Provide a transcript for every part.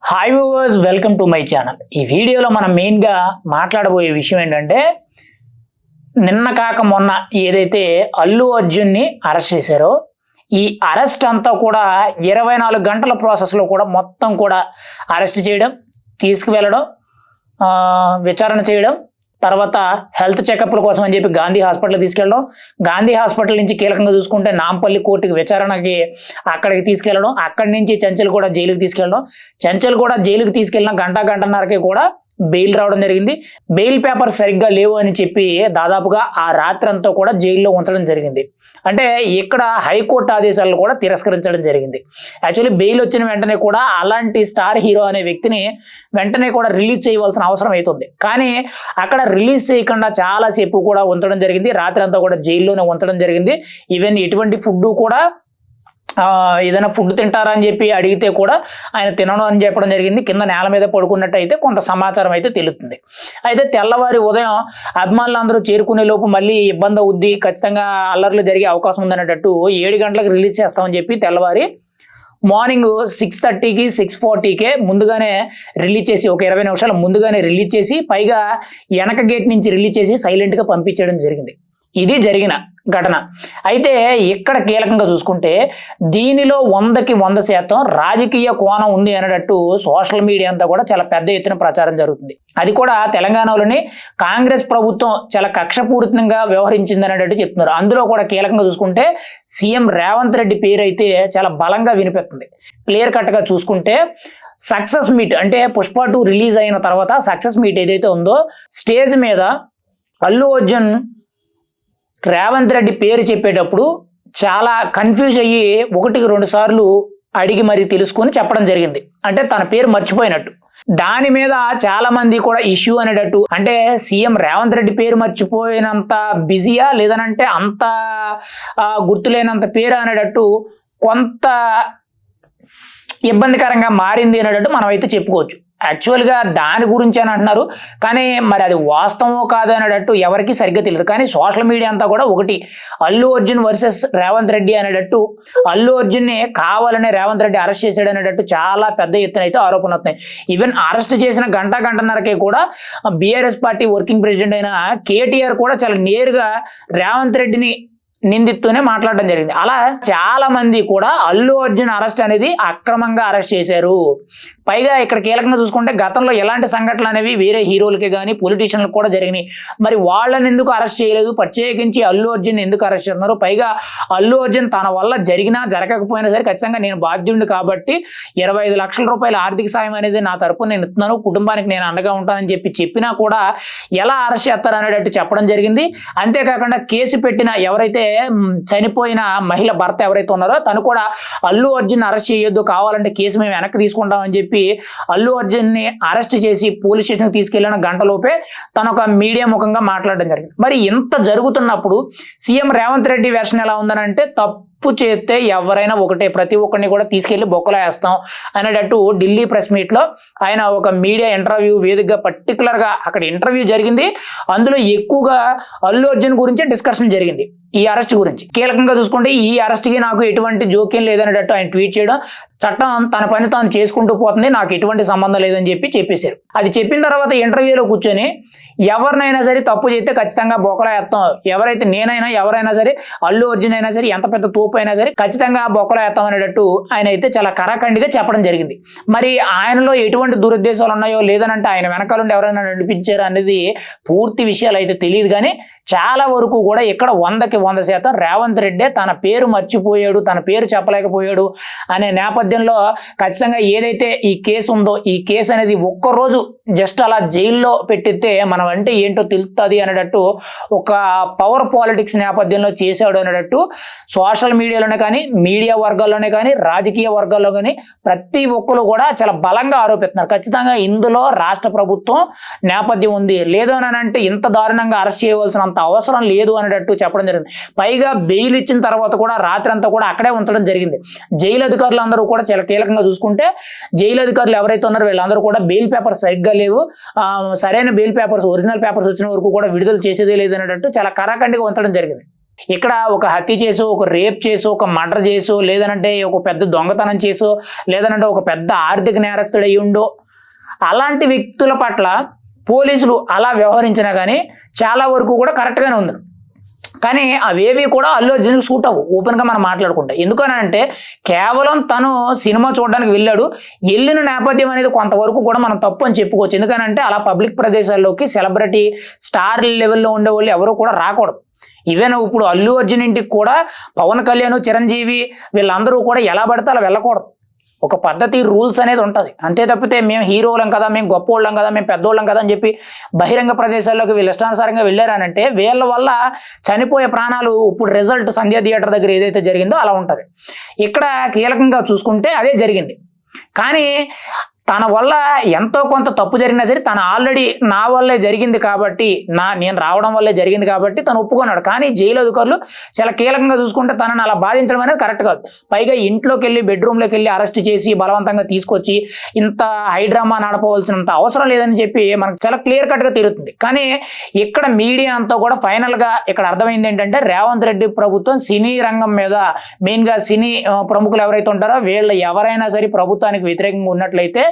Hi viewers, welcome to my channel. ఈ వీడియోలో మనం మెయిన్గా మాట్లాడబోయే విషయం ఏంటంటే, నిన్న కాక మొన్న ఏదైతే అల్లు అర్జున్ని అరెస్ట్ చేశారో ఈ అరెస్ట్ అంతా కూడా 24 గంటల ప్రాసెస్లో కూడా మొత్తం కూడా అరెస్ట్ చేయడం, తీసుకువెళ్ళడం, విచారణ చేయడం, తర్వాత హెల్త్ చెకప్ల కోసం అని చెప్పి గాంధీ హాస్పిటల్ తీసుకెళ్ళడం, గాంధీ హాస్పిటల్ నుంచి కీలకంగా చూసుకుంటే నాంపల్లి కోర్టుకి విచారణకి అక్కడికి తీసుకెళ్ళడం, అక్కడి నుంచి చెంచల్గూడ జైలుకి తీసుకెళ్ళడం, చెంచల్గూడ జైలుకి తీసుకెళ్ళిన గంటన్నరకి కూడా బెయిల్ రావడం జరిగింది. బెయిల్ పేపర్ సరిగ్గా లేవు అని చెప్పి దాదాపుగా ఆ రాత్రంతా కూడా జైల్లో ఉంచడం జరిగింది. అంటే ఇక్కడ హైకోర్టు ఆదేశాలను కూడా తిరస్కరించడం జరిగింది. యాక్చువల్లీ బెయిల్ వచ్చిన వెంటనే కూడా అలాంటి స్టార్ హీరో అనే వ్యక్తిని వెంటనే కూడా రిలీజ్ చేయవలసిన అవసరం అవుతుంది. కానీ అక్కడ రిలీజ్ చేయకుండా చాలాసేపు కూడా ఉంచడం జరిగింది. రాత్రి అంతా కూడా జైల్లోనే ఉంచడం జరిగింది. ఈవెన్ ఎటువంటి ఫుడ్ కూడా ఏదైనా ఫుడ్ తింటారా అని చెప్పి అడిగితే కూడా ఆయన తినను అని చెప్పడం జరిగింది. కింద నేల మీద పడుకున్నట్టు అయితే కొంత సమాచారం అయితే తెలుస్తుంది. అయితే తెల్లవారి ఉదయం అభిమానులు అందరూ చేరుకునే లోపు మళ్ళీ ఇబ్బంది అవుద్ది, ఖచ్చితంగా అల్లర్లు జరిగే అవకాశం ఉందనేటట్టు 7 గంటలకు రిలీజ్ చేస్తామని చెప్పి తెల్లవారి మార్నింగ్ 6:30కి 6:40కే ముందుగానే రిలీజ్ చేసి, ఒక 20 నిమిషాలు ముందుగానే రిలీజ్ చేసి, పైగా వెనక గేట్ నుంచి రిలీజ్ చేసి సైలెంట్గా పంపించడం జరిగింది. ఇది జరిగిన ఘటన. అయితే ఇక్కడ కీలకంగా చూసుకుంటే దీనిలో 100కి 100% రాజకీయ కోణం ఉంది అనేటట్టు సోషల్ మీడియా అంతా కూడా చాలా పెద్ద ఎత్తున ప్రచారం జరుగుతుంది. అది కూడా తెలంగాణలోని కాంగ్రెస్ ప్రభుత్వం చాలా కక్షపూరితంగా వ్యవహరించింది అనేటట్టు చెప్తున్నారు. అందులో కూడా కీలకంగా చూసుకుంటే సీఎం రేవంత్ రెడ్డి పేరు అయితే చాలా బలంగా వినిపిస్తుంది. క్లియర్ కట్గా చూసుకుంటే సక్సెస్ మీట్ అంటే పుష్ప 2 రిలీజ్ అయిన తర్వాత సక్సెస్ మీట్ ఏదైతే ఉందో స్టేజ్ మీద అల్లు అర్జున్ రేవంత్ రెడ్డి పేరు చెప్పేటప్పుడు చాలా కన్ఫ్యూజ్ అయ్యి 1-2 సార్లు అడిగి మరి తెలుసుకొని చెప్పడం జరిగింది. అంటే తన పేరు మర్చిపోయినట్టు. దాని మీద చాలా మంది కూడా ఇష్యూ అనేటట్టు, అంటే సీఎం రేవంత్ రెడ్డి పేరు మర్చిపోయినంత బిజీయా లేదనంటే అంత గుర్తులేనంత పేరు అనేటట్టు కొంత ఇబ్బందికరంగా మారింది అనేటట్టు మనం అయితే చెప్పుకోవచ్చు. యాక్చువల్గా దాని గురించి అని అంటున్నారు, కానీ మరి అది వాస్తవమో కాదు అనేటట్టు ఎవరికి సరిగ్గా తెలియదు. కానీ సోషల్ మీడియా అంతా కూడా ఒకటి అల్లు అర్జున్ వర్సెస్ రేవంత్ రెడ్డి అనేటట్టు, అల్లు అర్జున్ని కావాలనే రేవంత్ రెడ్డి అరెస్ట్ చేశాడు అనేటట్టు చాలా పెద్ద ఎత్తున అయితే ఆరోపణలు వస్తున్నాయి. ఈవెన్ అరెస్ట్ చేసిన గంటన్నరకే కూడా బీఆర్ఎస్ పార్టీ వర్కింగ్ ప్రెసిడెంట్ అయిన కేటీఆర్ కూడా చాలా నేరుగా రేవంత్ రెడ్డిని నిందిస్తూనే మాట్లాడడం జరిగింది. అలా చాలా మంది కూడా అల్లు అర్జున్ అరెస్ట్ అనేది అక్రమంగా అరెస్ట్ చేశారు. పైగా ఇక్కడ కీలకంగా చూసుకుంటే గతంలో ఎలాంటి సంఘటనలు అనేవి వేరే హీరోలకి కానీ పొలిటీషియన్లకు కూడా జరిగినాయి. మరి వాళ్ళని ఎందుకు అరెస్ట్ చేయలేదు, ప్రత్యేకించి అల్లు అర్జున్ ఎందుకు అరెస్ట్ చేస్తున్నారు? పైగా అల్లు అర్జున్ తన వల్ల జరిగినా జరగకపోయినా సరే ఖచ్చితంగా నేను బాధ్యుడిని కాబట్టి 25 లక్షల రూపాయల ఆర్థిక సాయం అనేది నా తరపున నేను ఇస్తున్నాను, కుటుంబానికి నేను అండగా ఉంటానని చెప్పినా కూడా ఎలా అరెస్ట్ చేస్తారు అనేటట్టు చెప్పడం జరిగింది. అంతేకాకుండా కేసు పెట్టిన ఎవరైతే చనిపోయిన మహిళ భర్త ఎవరైతే ఉన్నారో తను కూడా అల్లు అర్జున్ అరెస్ట్ చేయొద్దు, కావాలంటే కేసు మేము వెనక్కి తీసుకుంటామని చెప్పి అల్లు అర్జున్ని అరెస్ట్ చేసి పోలీస్ స్టేషన్కి తీసుకెళ్లిన గంటలోపే తను ఒక మీడియా ముఖంగా మాట్లాడడం జరిగింది. మరి ఇంత జరుగుతున్నప్పుడు సీఎం రేవంత్ రెడ్డి వెర్షన్ ఎలా ఉందనంటే తప్పు చేస్తే ఎవరైనా ఒకటే, ప్రతి ఒక్కరిని కూడా తీసుకెళ్లి బొక్కలో వేస్తాం అనేటట్టు ఢిల్లీ ప్రెస్ మీట్లో ఆయన ఒక మీడియా ఇంటర్వ్యూ వేదికగా పర్టికులర్గా అక్కడ ఇంటర్వ్యూ జరిగింది. అందులో ఎక్కువగా అల్లు అర్జున్ గురించి డిస్కషన్ జరిగింది, ఈ అరెస్ట్ గురించి. కీలకంగా చూసుకుంటే ఈ అరెస్ట్కి నాకు ఎటువంటి జోక్యం లేదనేటట్టు ఆయన ట్వీట్ చేయడం, చట్టం తన పని తాను చేసుకుంటూ పోతుంది, నాకు ఎటువంటి సంబంధం లేదని చెప్పేశారు. అది చెప్పిన తర్వాత ఇంటర్వ్యూలో కూర్చొని ఎవరినైనా సరే తప్పు చేస్తే ఖచ్చితంగా బొక్కలో వేస్తాం, ఎవరైతే నేనైనా ఎవరైనా సరే అల్లు అర్జున్ అయినా సరే ఎంత పెద్ద తోపు అయినా సరే ఖచ్చితంగా బొక్కలో వేస్తాం అనేటట్టు ఆయన అయితే చాలా కరాఖండిగా చెప్పడం జరిగింది. మరి ఆయనలో ఎటువంటి దురుద్దేశాలు ఉన్నాయో లేదనంటే ఆయన వెనకాల ఎవరైనా నడిపించారు అనేది పూర్తి విషయాలు అయితే తెలియదు. కానీ చాలా వరకు కూడా ఇక్కడ 100కి 100% రేవంత్ రెడ్డి తన పేరు మర్చిపోయాడు, తన పేరు చెప్పలేకపోయాడు అనే నేపథ్యంలో ఖచ్చితంగా ఏదైతే ఈ కేసు ఉందో ఈ కేసు అనేది ఒక్కరోజు జస్ట్ అలా జైల్లో పెట్టితే మనం అంటే ఏంటో తెలుస్తుంది అనేటట్టు ఒక పవర్ పాలిటిక్స్ నేపథ్యంలో చేశాడు అనేటట్టు సోషల్ మీడియాలోనే కానీ మీడియా వర్గాల్లోనే కానీ రాజకీయ వర్గాల్లో కానీ ప్రతి ఒక్కరు కూడా చాలా బలంగా ఆరోపిస్తున్నారు. ఖచ్చితంగా ఇందులో రాష్ట్ర ప్రభుత్వం నేపథ్యం ఉంది, లేదు అని అంటే ఇంత దారుణంగా అరెస్ట్ చేయవలసినంత అవసరం లేదు అనేటట్టు చెప్పడం జరిగింది. పైగా బెయిల్ ఇచ్చిన తర్వాత కూడా రాత్రి అంతా కూడా అక్కడే ఉంచడం జరిగింది. జైలు అధికారులు అందరూ కూడా చాలా కీలకంగా చూసుకుంటే జైలు అధికారులు ఎవరైతే ఉన్నారో వీళ్ళందరూ కూడా బెయిల్ పేపర్స్ సరిగ్గా లేవు, సరైన బెయిల్ పేపర్స్ ఒరిజినల్ పేపర్స్ వచ్చిన వరకు కూడా విడుదల చేసేదే లేదు అనేటట్టు చాలా కరాఖండిగా ఉంచడం జరిగింది. ఇక్కడ ఒక హత్య చేసో, ఒక రేప్ చేసో, ఒక మర్డర్ చేసో, లేదనంటే ఒక పెద్ద దొంగతనం చేసో, లేదనంటే ఒక పెద్ద ఆర్థిక నేరస్తుడు అయ్యుండో అలాంటి వ్యక్తుల పట్ల పోలీసులు అలా వ్యవహరించినా కానీ చాలా వరకు కూడా కరెక్ట్గానే ఉంది. కానీ అవేవి కూడా అల్లు అర్జున్కి సూట్ అవ్వు, ఓపెన్గా మనం మాట్లాడుకుంటే. ఎందుకనంటే కేవలం తను సినిమా చూడడానికి వెళ్ళాడు, వెళ్ళిన నేపథ్యం అనేది కొంతవరకు కూడా మనం తప్పు అని చెప్పుకోవచ్చు. ఎందుకనంటే అలా పబ్లిక్ ప్రదేశాల్లోకి సెలబ్రిటీ స్టార్ లెవెల్లో ఉండే వాళ్ళు ఎవరు కూడా రాకూడదు. ఈవెన్ ఇప్పుడు అల్లు అర్జున్ ఇంటికి కూడా పవన్ కళ్యాణ్, చిరంజీవి వీళ్ళందరూ కూడా ఎలా పడితే అలా వెళ్ళకూడదు. ఒక పద్ధతి, రూల్స్ అనేది ఉంటుంది. అంతే తప్పితే మేము హీరోలం కదా, మేము గొప్పోళ్ళం కదా, మేము పెద్దోళ్ళం కదా అని చెప్పి బహిరంగ ప్రదేశాల్లోకి వీళ్ళు ఇష్టానుసారంగా వెళ్ళారనంటే వీళ్ళ వల్ల చనిపోయే ప్రాణాలు ఇప్పుడు రిజల్ట్ సంధ్యా థియేటర్ దగ్గర ఏదైతే జరిగిందో అలా ఉంటుంది. ఇక్కడ కీలకంగా చూసుకుంటే అదే జరిగింది. కానీ తన వల్ల ఎంతో కొంత తప్పు జరిగినా సరే తను ఆల్రెడీ నా వల్లే జరిగింది కాబట్టి, నేను రావడం వల్లే జరిగింది కాబట్టి తను ఒప్పుకున్నాడు. కానీ జైలు అధికారులు చాలా కీలకంగా చూసుకుంటే తనని అలా బాధించడం అనేది కరెక్ట్ కాదు. పైగా ఇంట్లోకి వెళ్ళి, బెడ్రూమ్లోకి వెళ్ళి అరెస్ట్ చేసి బలవంతంగా తీసుకొచ్చి ఇంత హైడ్రామా నడపవలసినంత అవసరం లేదని చెప్పి మనకు చాలా క్లియర్ కట్గా తెలుస్తుంది. కానీ ఇక్కడ మీడియా అంతా కూడా ఫైనల్గా ఇక్కడ అర్థమైంది ఏంటంటే రేవంత్ రెడ్డి ప్రభుత్వం సినీ రంగం మీద, మెయిన్గా సినీ ప్రముఖులు ఎవరైతే ఉంటారో వీళ్ళు ఎవరైనా సరే ప్రభుత్వానికి వ్యతిరేకంగా ఉన్నట్లయితే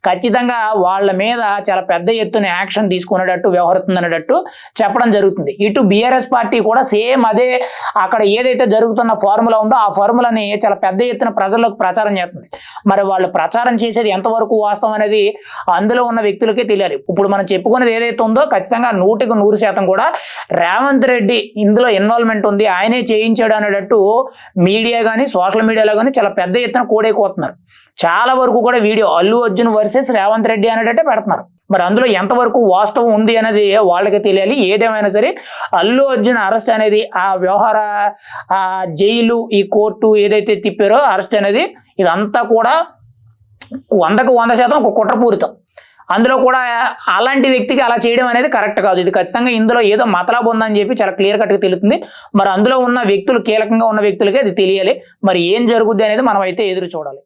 ఖచ్చితంగా వాళ్ళ మీద చాలా పెద్ద ఎత్తున యాక్షన్ తీసుకునేటట్టు వ్యవహరిస్తుందనేటట్టు చెప్పడం జరుగుతుంది. ఇటు బీఆర్ఎస్ పార్టీ కూడా సేమ్ అదే, అక్కడ ఏదైతే జరుగుతున్న ఫార్ములా ఉందో ఆ ఫార్ములాని చాలా పెద్ద ఎత్తున ప్రజల్లోకి ప్రచారం చేస్తుంది. మరి వాళ్ళు ప్రచారం చేసేది ఎంతవరకు వాస్తవం అనేది అందులో ఉన్న వ్యక్తులకే తెలియాలి. ఇప్పుడు మనం చెప్పుకునేది ఏదైతే ఉందో ఖచ్చితంగా 100% కూడా రేవంత్ రెడ్డి ఇందులో ఇన్వాల్వ్మెంట్ ఉంది, ఆయనే చేయించాడు అనేటట్టు మీడియా కానీ సోషల్ మీడియాలో కానీ చాలా పెద్ద ఎత్తున కోడైపోతున్నారు. చాలా వరకు కూడా వీడియో అల్లు అర్జున్ వర్సెస్ రేవంత్ రెడ్డి అనేటట్టే పెడుతున్నారు. మరి అందులో ఎంతవరకు వాస్తవం ఉంది అనేది వాళ్ళకి తెలియాలి. ఏదేమైనా సరే అల్లు అర్జున్ అరెస్ట్ అనేది ఆ వ్యవహార, ఆ జైలు, ఈ కోర్టు ఏదైతే తిప్పారో అరెస్ట్ అనేది ఇదంతా కూడా 100% ఒక కుట్రపూరితం. అందులో కూడా అలాంటి వ్యక్తికి అలా చేయడం అనేది కరెక్ట్ కాదు. ఇది ఖచ్చితంగా ఇందులో ఏదో మతలబు ఉందని చెప్పి చాలా క్లియర్ కట్గా తెలుస్తుంది. మరి అందులో ఉన్న వ్యక్తులు, కీలకంగా ఉన్న వ్యక్తులకే అది తెలియాలి. మరి ఏం జరుగుద్ది అనేది మనం అయితే ఎదురు చూడాలి.